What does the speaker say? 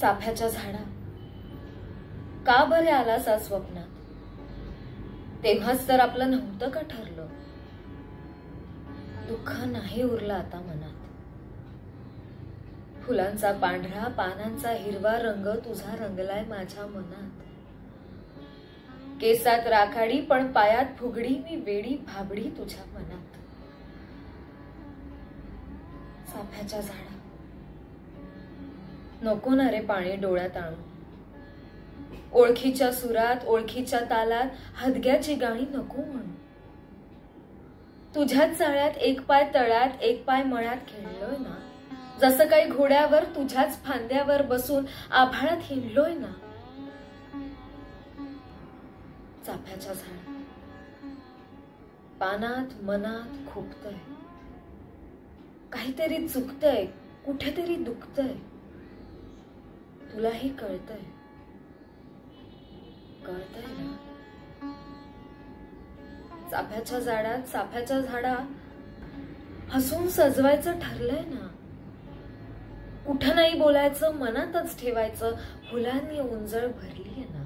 चाफ्याच्या झाडा का बरे आलास आज स्वप्नात? तेव्हाच तर आपलं नव्हतं का ठरलं? दुःख नाही उरलं आता मनात. फुलांचा पांढरा पानांचा हिरवा रंग तुझा रंगलाय माझ्या मनात. केसात राखाडी पण पायात फुगडी, मी वेडी भाबडी तुझ्या मनात. चाफ्याच्या झाडा नको ना रे पाणी डोळ्यात आणू. ओळखीच्या सुरात ओळखीच्या तालात हदग्याची गाणी नको म्हणू. तुझ्याच चाळ्यात एक पाय तळ्यात एक पाय मळ्यात खेळलोय ना. जसं काही घोड्यावर तुझ्याच फांद्यावर बसून आभाळात हिंडलोय ना. चाफ्याच्या झाडा पानात मनात खुपतय. काहीतरी चुकतंय, कुठेतरी दुखतंय. तुलाही कळतंय ना. चाफ्याच्या झाडात चाफ्याच्या झाडा हसून सजवायचं ठरलंय ना. कुठं नाही बोलायचं, मनातच ठेवायचं. फुलांनी उंजळ भरलीय ना.